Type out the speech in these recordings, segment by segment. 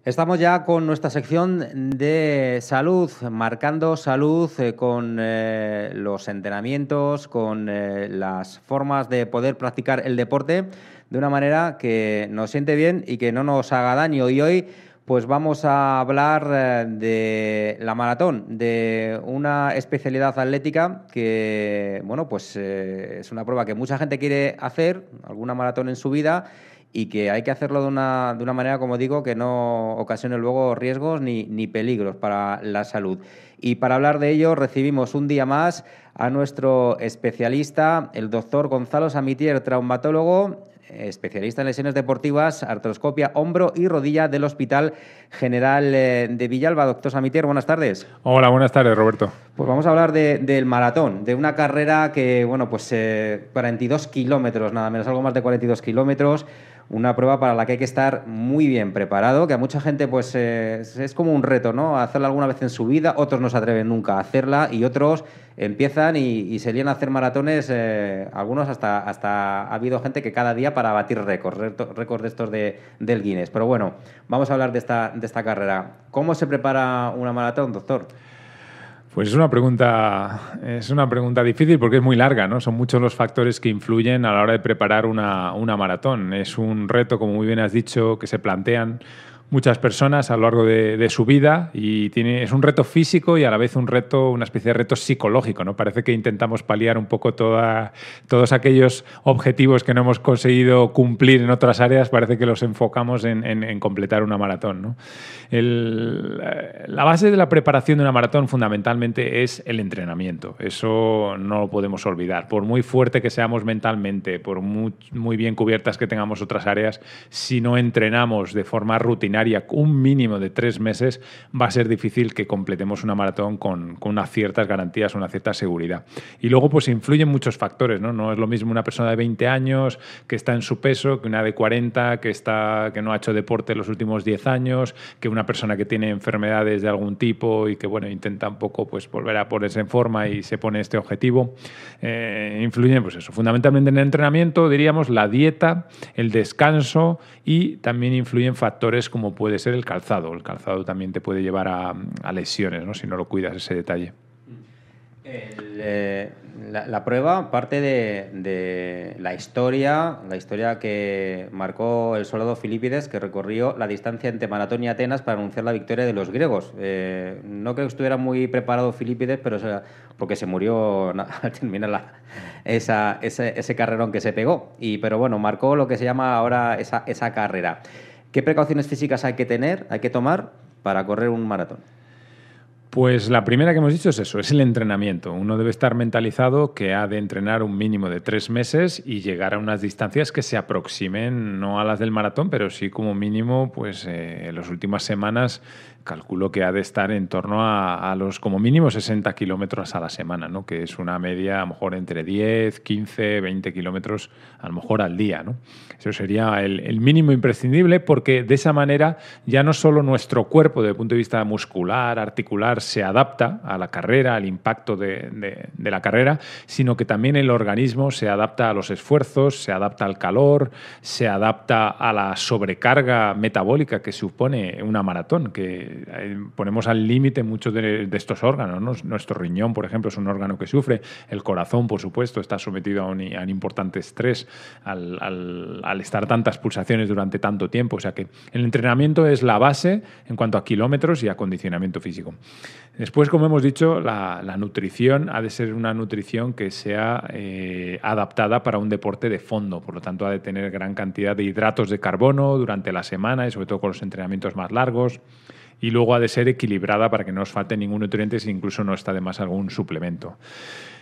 Estamos ya con nuestra sección de salud, marcando salud con los entrenamientos, con las formas de poder practicar el deporte de una manera que nos siente bien y que no nos haga daño. Y hoy pues vamos a hablar de la maratón, de una especialidad atlética que, bueno, pues es una prueba que mucha gente quiere hacer, alguna maratón en su vida, y que hay que hacerlo de una manera, como digo, que no ocasione luego riesgos ni peligros para la salud. Y para hablar de ello recibimos un día más a nuestro especialista, el doctor Gonzalo Samitier, traumatólogo, especialista en lesiones deportivas, artroscopia, hombro y rodilla del Hospital General de Villalba. Doctor Samitier, buenas tardes. Hola, buenas tardes, Roberto. Pues vamos a hablar del maratón, de una carrera que, bueno, pues 42 kilómetros, nada menos, algo más de 42 kilómetros, una prueba para la que hay que estar muy bien preparado, que a mucha gente pues es como un reto, ¿no? Hacerla alguna vez en su vida, otros no se atreven nunca a hacerla y otros empiezan y se lían a hacer maratones, algunos hasta ha habido gente que cada día para batir récords de estos del Guinness. Pero bueno, vamos a hablar de esta carrera. ¿Cómo se prepara una maratón, doctor? Pues es una pregunta difícil porque es muy larga, ¿no? Son muchos los factores que influyen a la hora de preparar una maratón. Es un reto, como muy bien has dicho, que se plantean muchas personas a lo largo de su vida y es un reto físico y a la vez una especie de reto psicológico, ¿no? Parece que intentamos paliar un poco todos aquellos objetivos que no hemos conseguido cumplir en otras áreas, parece que los enfocamos en completar una maratón, ¿no? La base de la preparación de una maratón fundamentalmente es el entrenamiento. Eso no lo podemos olvidar. Por muy fuerte que seamos mentalmente, por muy bien cubiertas que tengamos otras áreas, si no entrenamos de forma rutinaria un mínimo de 3 meses, va a ser difícil que completemos una maratón con unas ciertas garantías, una cierta seguridad. Y luego pues influyen muchos factores, ¿no? No es lo mismo una persona de 20 años que está en su peso que una de 40 que no ha hecho deporte los últimos 10 años, que una persona que tiene enfermedades de algún tipo y que bueno, intenta un poco pues volver a ponerse en forma y se pone este objetivo. Influyen pues eso, fundamentalmente en el entrenamiento, diríamos la dieta, el descanso y también influyen factores como puede ser el calzado. El calzado también te puede llevar a lesiones, ¿no? Si no lo cuidas, ese detalle. La prueba parte de la historia que marcó el soldado Filipides, que recorrió la distancia entre Maratón y Atenas para anunciar la victoria de los griegos. No creo que estuviera muy preparado Filipides, pero porque se murió al terminar ese carrerón que se pegó. Pero bueno, marcó lo que se llama ahora esa carrera. ¿Qué precauciones físicas hay que tomar para correr un maratón? Pues la primera que hemos dicho es eso, es el entrenamiento. Uno debe estar mentalizado que ha de entrenar un mínimo de 3 meses y llegar a unas distancias que se aproximen no a las del maratón, pero sí como mínimo, pues en las últimas semanas calculo que ha de estar en torno a los como mínimo 60 kilómetros a la semana, ¿no? Que es una media a lo mejor entre 10, 15, 20 kilómetros a lo mejor al día, ¿no? Eso sería el mínimo imprescindible porque de esa manera ya no solo nuestro cuerpo desde el punto de vista muscular, articular, se adapta a la carrera, al impacto de la carrera, sino que también el organismo se adapta a los esfuerzos, se adapta al calor, se adapta a la sobrecarga metabólica que supone una maratón, que ponemos al límite muchos de estos órganos, ¿no? Nuestro riñón, por ejemplo, es un órgano que sufre, el corazón, por supuesto, está sometido a un importante estrés al estar tantas pulsaciones durante tanto tiempo, o sea que el entrenamiento es la base en cuanto a kilómetros y acondicionamiento físico. Después, como hemos dicho, la nutrición ha de ser una nutrición que sea adaptada para un deporte de fondo, por lo tanto ha de tener gran cantidad de hidratos de carbono durante la semana y sobre todo con los entrenamientos más largos. Y luego ha de ser equilibrada para que no nos falte ningún nutriente si incluso no está de más algún suplemento.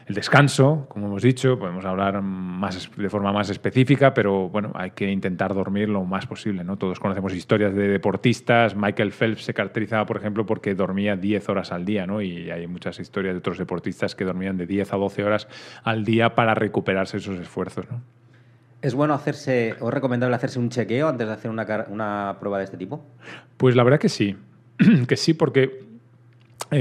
El descanso, como hemos dicho, podemos hablar de forma más específica, pero bueno, hay que intentar dormir lo más posible, ¿no? Todos conocemos historias de deportistas. Michael Phelps se caracterizaba, por ejemplo, porque dormía 10 horas al día, ¿no? Y hay muchas historias de otros deportistas que dormían de 10 a 12 horas al día para recuperarse esos esfuerzos, ¿no? ¿Es bueno hacerse o es recomendable hacerse un chequeo antes de hacer una prueba de este tipo? Pues la verdad que sí. Que sí, porque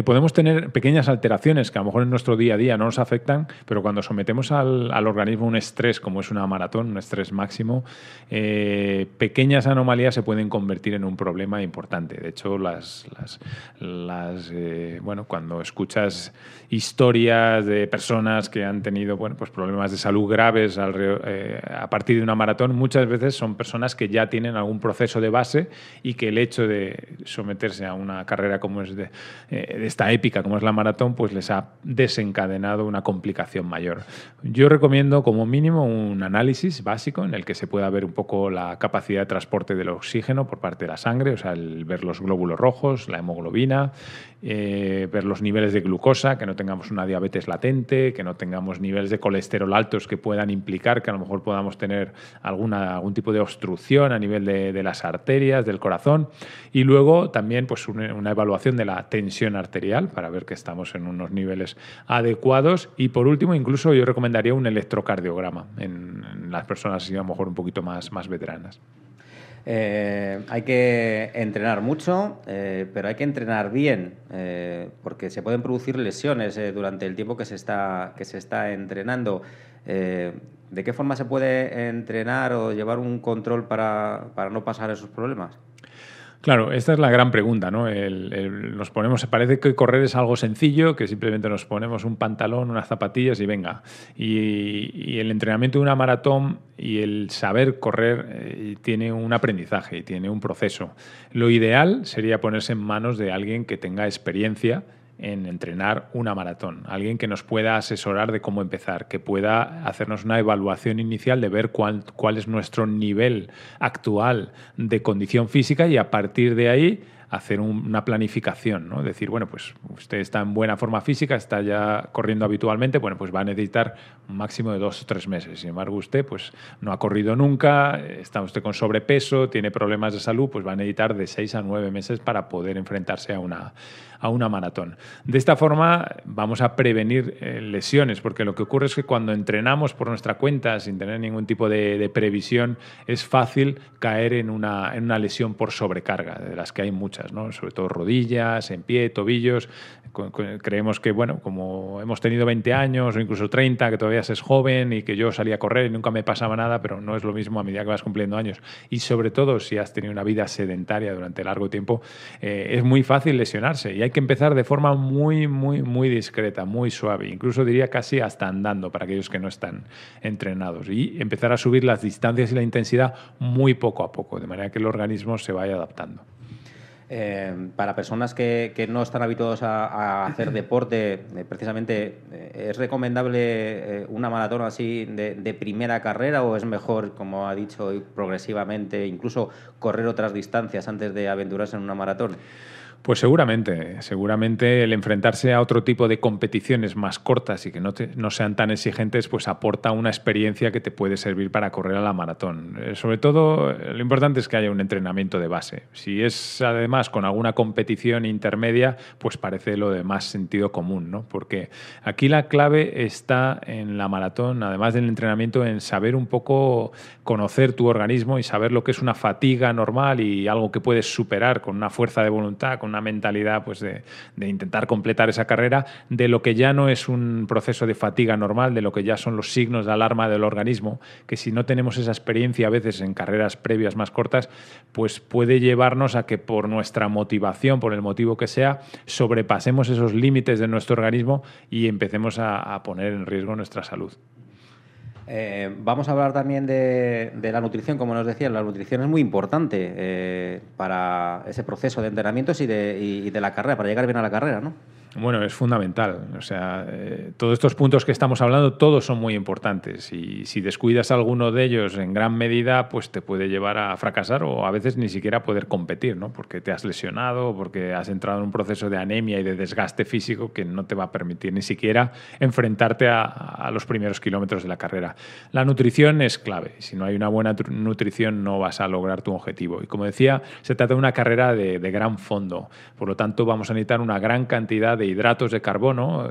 podemos tener pequeñas alteraciones que a lo mejor en nuestro día a día no nos afectan, pero cuando sometemos al organismo un estrés, como es una maratón, un estrés máximo, pequeñas anomalías se pueden convertir en un problema importante. De hecho, cuando escuchas historias de personas que han tenido pues problemas de salud graves a partir de una maratón, muchas veces son personas que ya tienen algún proceso de base y que el hecho de someterse a una carrera como es de esta épica como es la maratón, pues les ha desencadenado una complicación mayor. Yo recomiendo como mínimo un análisis básico en el que se pueda ver un poco la capacidad de transporte del oxígeno por parte de la sangre, o sea, ver los glóbulos rojos, la hemoglobina, ver los niveles de glucosa, que no tengamos una diabetes latente, que no tengamos niveles de colesterol altos que puedan implicar que a lo mejor podamos tener algún tipo de obstrucción a nivel de las arterias, del corazón, y luego también pues una evaluación de la tensión arterial para ver que estamos en unos niveles adecuados, y por último incluso yo recomendaría un electrocardiograma en las personas así a lo mejor un poquito más veteranas. Hay que entrenar mucho, pero hay que entrenar bien, porque se pueden producir lesiones durante el tiempo que se está entrenando. ¿De qué forma se puede entrenar o llevar un control para no pasar esos problemas? Claro, esta es la gran pregunta, ¿no? Parece que correr es algo sencillo, que simplemente nos ponemos un pantalón, unas zapatillas y venga. Y el entrenamiento de una maratón y el saber correr tiene un aprendizaje y tiene un proceso. Lo ideal sería ponerse en manos de alguien que tenga experiencia en entrenar una maratón, alguien que nos pueda asesorar de cómo empezar, que pueda hacernos una evaluación inicial de ver cuál es nuestro nivel actual de condición física y a partir de ahí hacer una planificación, ¿no? Decir, bueno, pues usted está en buena forma física, está ya corriendo habitualmente, bueno, pues va a necesitar un máximo de 2 o 3 meses. Sin embargo, usted pues no ha corrido nunca, está usted con sobrepeso, tiene problemas de salud, pues va a necesitar de 6 a 9 meses para poder enfrentarse a una maratón. De esta forma vamos a prevenir lesiones, porque lo que ocurre es que cuando entrenamos por nuestra cuenta, sin tener ningún tipo de previsión, es fácil caer en una lesión por sobrecarga, de las que hay muchas, ¿no? Sobre todo rodillas, en pie, tobillos. Creemos que, bueno, como hemos tenido 20 años o incluso 30, que todavía es joven y que yo salía a correr y nunca me pasaba nada, pero no es lo mismo a medida que vas cumpliendo años. Y sobre todo si has tenido una vida sedentaria durante largo tiempo, es muy fácil lesionarse y hay que empezar de forma muy, muy, muy discreta, muy suave, incluso diría casi hasta andando para aquellos que no están entrenados, y empezar a subir las distancias y la intensidad muy poco a poco, de manera que el organismo se vaya adaptando. Para personas que no están habituados a hacer deporte, precisamente, ¿es recomendable una maratón así de primera carrera o es mejor, como ha dicho, ir progresivamente, incluso correr otras distancias antes de aventurarse en una maratón? Pues seguramente el enfrentarse a otro tipo de competiciones más cortas y que no sean tan exigentes, pues aporta una experiencia que te puede servir para correr a la maratón. Sobre todo, lo importante es que haya un entrenamiento de base. Si es además con alguna competición intermedia, pues parece lo de más sentido común, ¿no? Porque aquí la clave está en la maratón, además del entrenamiento, en saber un poco conocer tu organismo y saber lo que es una fatiga normal y algo que puedes superar con una fuerza de voluntad, con una mentalidad pues de intentar completar esa carrera, de lo que ya no es un proceso de fatiga normal, de lo que ya son los signos de alarma del organismo, que si no tenemos esa experiencia a veces en carreras previas más cortas, pues puede llevarnos a que por nuestra motivación, por el motivo que sea, sobrepasemos esos límites de nuestro organismo y empecemos a poner en riesgo nuestra salud. Vamos a hablar también de la nutrición, como nos decía. La nutrición es muy importante para ese proceso de entrenamientos y de la carrera, para llegar bien a la carrera, ¿no? Bueno, es fundamental. O sea, todos estos puntos que estamos hablando, todos son muy importantes. Y si descuidas alguno de ellos en gran medida, pues te puede llevar a fracasar o a veces ni siquiera poder competir, ¿no? Porque te has lesionado o porque has entrado en un proceso de anemia y de desgaste físico que no te va a permitir ni siquiera enfrentarte a los primeros kilómetros de la carrera. La nutrición es clave. Si no hay una buena nutrición, no vas a lograr tu objetivo. Y como decía, se trata de una carrera de gran fondo. Por lo tanto, vamos a necesitar una gran cantidad de hidratos de carbono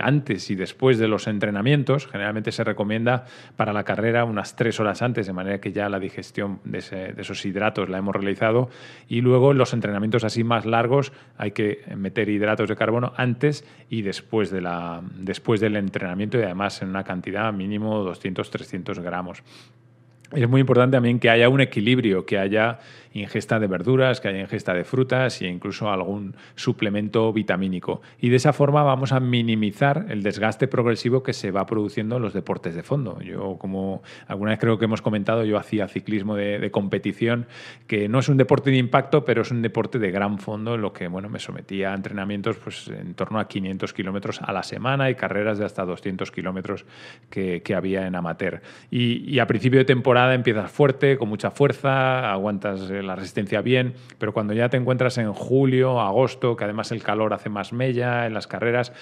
antes y después de los entrenamientos. Generalmente se recomienda para la carrera unas 3 horas antes, de manera que ya la digestión de esos hidratos la hemos realizado, y luego en los entrenamientos así más largos hay que meter hidratos de carbono antes y después del entrenamiento, y además en una cantidad mínimo 200-300 gramos. Es muy importante también que haya un equilibrio, que haya ingesta de verduras, que haya ingesta de frutas e incluso algún suplemento vitamínico. Y de esa forma vamos a minimizar el desgaste progresivo que se va produciendo en los deportes de fondo. Yo, como alguna vez creo que hemos comentado, yo hacía ciclismo de competición, que no es un deporte de impacto, pero es un deporte de gran fondo, en lo que me sometía a entrenamientos pues, en torno a 500 kilómetros a la semana y carreras de hasta 200 kilómetros que había en amateur. Y a principio de temporada empiezas fuerte, con mucha fuerza, aguantas la resistencia bien, pero cuando ya te encuentras en julio, agosto, que además el calor hace más mella en las carreras,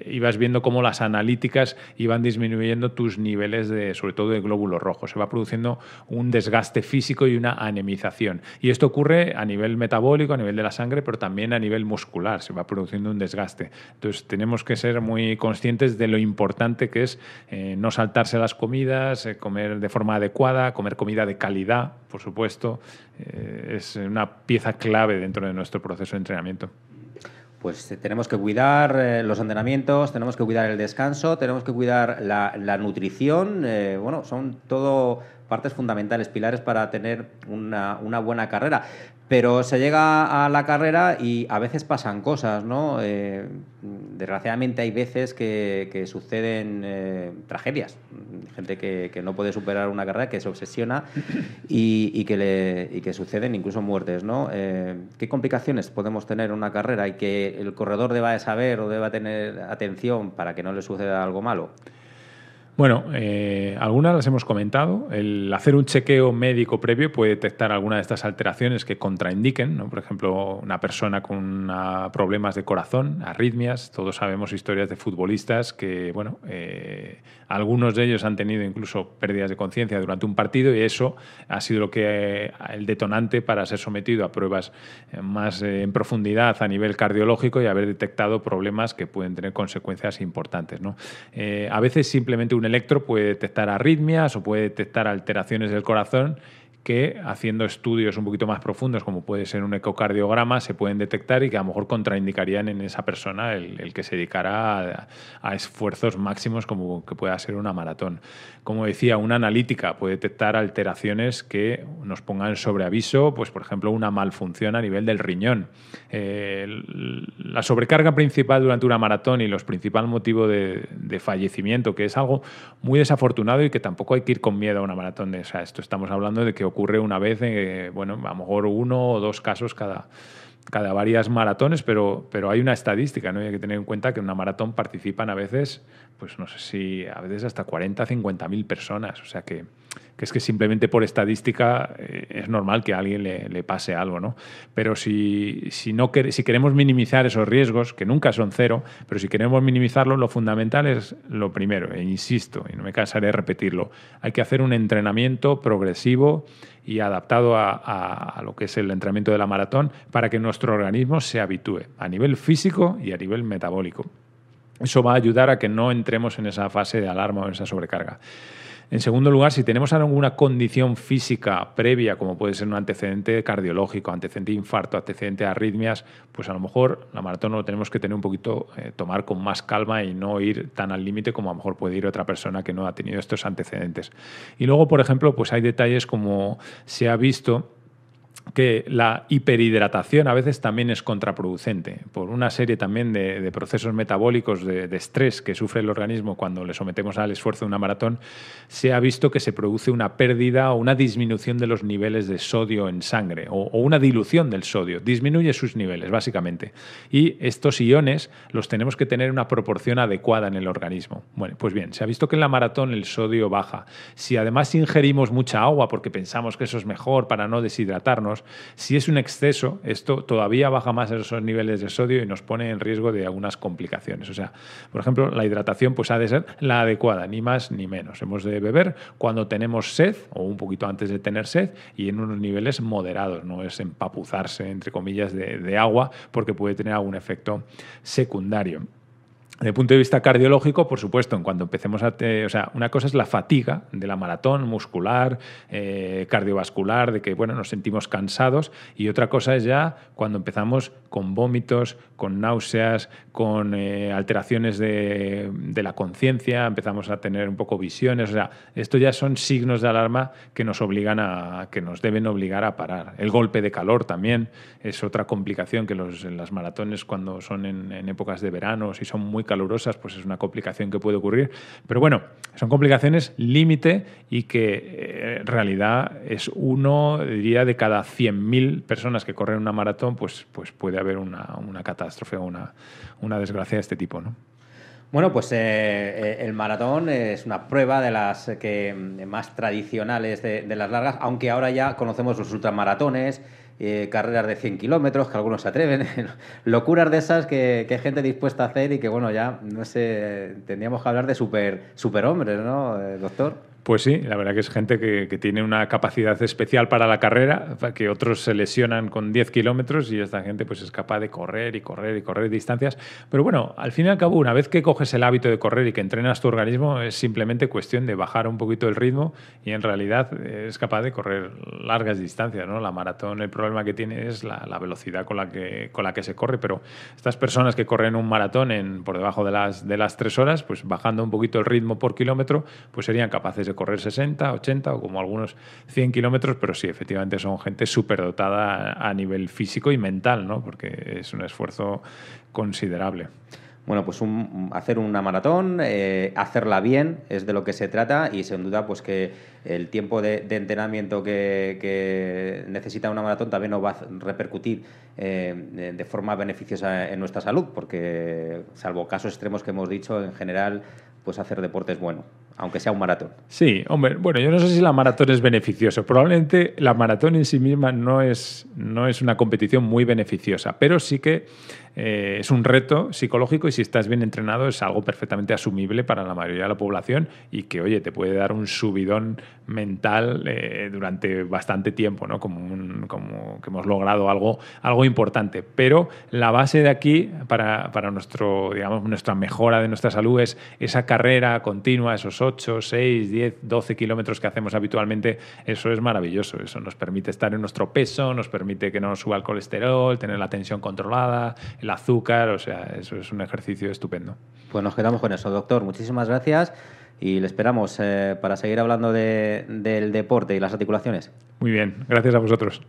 ibas viendo cómo las analíticas iban disminuyendo tus niveles sobre todo de glóbulos rojos. Se va produciendo un desgaste físico y una anemización. Y esto ocurre a nivel metabólico, a nivel de la sangre, pero también a nivel muscular. Se va produciendo un desgaste. Entonces tenemos que ser muy conscientes de lo importante que es no saltarse las comidas, comer de forma adecuada, comer comida de calidad, por supuesto. Es una pieza clave dentro de nuestro proceso de entrenamiento. Pues tenemos que cuidar los entrenamientos, tenemos que cuidar el descanso, tenemos que cuidar la nutrición. Son todo partes fundamentales, pilares para tener una buena carrera. Pero se llega a la carrera y a veces pasan cosas, ¿no? Desgraciadamente hay veces que suceden tragedias. Gente que no puede superar una carrera, que se obsesiona y que suceden incluso muertes, ¿no? ¿Qué complicaciones podemos tener en una carrera y que el corredor deba de saber o deba tener atención para que no le suceda algo malo? Bueno, algunas las hemos comentado. El hacer un chequeo médico previo puede detectar alguna de estas alteraciones que contraindiquen, ¿no? Por ejemplo, una persona con problemas de corazón, arritmias. Todos sabemos historias de futbolistas que, algunos de ellos han tenido incluso pérdidas de conciencia durante un partido, y eso ha sido el detonante para ser sometido a pruebas más en profundidad a nivel cardiológico y haber detectado problemas que pueden tener consecuencias importantes, ¿no? A veces simplemente un electro puede detectar arritmias o puede detectar alteraciones del corazón que, haciendo estudios un poquito más profundos, como puede ser un ecocardiograma, se pueden detectar y que a lo mejor contraindicarían en esa persona el que se dedicara a esfuerzos máximos como que pueda ser una maratón. Como decía, una analítica puede detectar alteraciones que nos pongan sobre aviso, pues por ejemplo, una malfunción a nivel del riñón. La sobrecarga principal durante una maratón y los principales motivos de fallecimiento, que es algo muy desafortunado y que tampoco hay que ir con miedo a una maratón. Esto estamos hablando de que ocurre una vez, a lo mejor 1 o 2 casos cada varias maratones, pero hay una estadística, ¿no? Hay que tener en cuenta que en una maratón participan a veces, pues no sé si a veces hasta 40, 50.000 personas. O sea que es que simplemente por estadística es normal que a alguien le pase algo, ¿no? Pero si queremos minimizar esos riesgos, que nunca son cero, pero si queremos minimizarlo, lo fundamental es lo primero, e insisto, y no me cansaré de repetirlo, hay que hacer un entrenamiento progresivo y adaptado a lo que es el entrenamiento de la maratón para que nuestro organismo se habitúe a nivel físico y a nivel metabólico. Eso va a ayudar a que no entremos en esa fase de alarma o en esa sobrecarga. En segundo lugar, si tenemos alguna condición física previa, como puede ser un antecedente cardiológico, antecedente de infarto, antecedente de arritmias, pues a lo mejor la maratón lo tenemos que tener un poquito, tomar con más calma y no ir tan al límite como a lo mejor puede ir otra persona que no ha tenido estos antecedentes. Y luego, por ejemplo, pues hay detalles como se ha visto que la hiperhidratación a veces también es contraproducente por una serie también de procesos metabólicos de estrés que sufre el organismo cuando le sometemos al esfuerzo de una maratón. Se ha visto que se produce una pérdida o una disminución de los niveles de sodio en sangre o una dilución del sodio. Disminuye sus niveles, básicamente. Y estos iones los tenemos que tener en una proporción adecuada en el organismo. Bueno, pues bien, se ha visto que en la maratón el sodio baja. Si además ingerimos mucha agua porque pensamos que eso es mejor para no deshidratarnos, hidratarnos. Si es un exceso, esto todavía baja más esos niveles de sodio y nos pone en riesgo de algunas complicaciones. O sea, por ejemplo, la hidratación pues ha de ser la adecuada, ni más ni menos. Hemos de beber cuando tenemos sed o un poquito antes de tener sed y en unos niveles moderados. No es empapuzarse, entre comillas, de agua porque puede tener algún efecto secundario. Desde el punto de vista cardiológico, por supuesto, en cuanto empecemos o sea, una cosa es la fatiga de la maratón muscular, cardiovascular, de que bueno, nos sentimos cansados, y otra cosa es ya cuando empezamos con vómitos, con náuseas, con alteraciones de la conciencia, empezamos a tener un poco visiones. O sea, esto ya son signos de alarma que nos deben obligar a parar. El golpe de calor también es otra complicación que en las maratones, cuando son en épocas de verano, si son muy calurosas, pues es una complicación que puede ocurrir. Pero bueno, son complicaciones límite y que en realidad es uno, diría, de cada 100.000 personas que corren una maratón, pues puede haber una catástrofe o una desgracia de este tipo, ¿no? Bueno, pues el maratón es una prueba de las más tradicionales de las largas, aunque ahora ya conocemos los ultramaratones, carreras de 100 kilómetros, que algunos se atreven, locuras de esas que hay gente dispuesta a hacer y que, bueno, ya, no sé, tendríamos que hablar de superhombres, ¿no, doctor? Pues sí, la verdad que es gente que tiene una capacidad especial para la carrera, que otros se lesionan con 10 kilómetros y esta gente pues es capaz de correr y correr y correr distancias. Pero bueno, al fin y al cabo, una vez que coges el hábito de correr y que entrenas tu organismo, es simplemente cuestión de bajar un poquito el ritmo y en realidad es capaz de correr largas distancias, ¿no? La maratón, el problema que tiene es la velocidad con la que se corre, pero estas personas que corren un maratón por debajo de las 3 horas, pues bajando un poquito el ritmo por kilómetro, pues serían capaces de correr 60, 80 o como algunos 100 kilómetros, pero sí, efectivamente son gente superdotada a nivel físico y mental, ¿no? Porque es un esfuerzo considerable. Bueno, pues hacer una maratón, hacerla bien, es de lo que se trata, y sin duda pues que el tiempo de entrenamiento que necesita una maratón también nos va a repercutir de forma beneficiosa en nuestra salud, porque salvo casos extremos que hemos dicho, en general pues hacer deporte es bueno, aunque sea un maratón. Sí, hombre, bueno, yo no sé si la maratón es beneficioso. Probablemente la maratón en sí misma no es una competición muy beneficiosa, pero sí que es un reto psicológico y si estás bien entrenado es algo perfectamente asumible para la mayoría de la población y que, oye, te puede dar un subidón mental durante bastante tiempo, ¿no? Como que hemos logrado algo importante. Pero la base de aquí para nuestra mejora de nuestra salud es esa carrera continua, esos 8, 6, 10, 12 kilómetros que hacemos habitualmente. Eso es maravilloso. Eso nos permite estar en nuestro peso, nos permite que no nos suba el colesterol, tener la tensión controlada, el azúcar, o sea, eso es un ejercicio estupendo. Pues nos quedamos con eso, doctor. Muchísimas gracias y le esperamos para seguir hablando del deporte y las articulaciones. Muy bien, gracias a vosotros.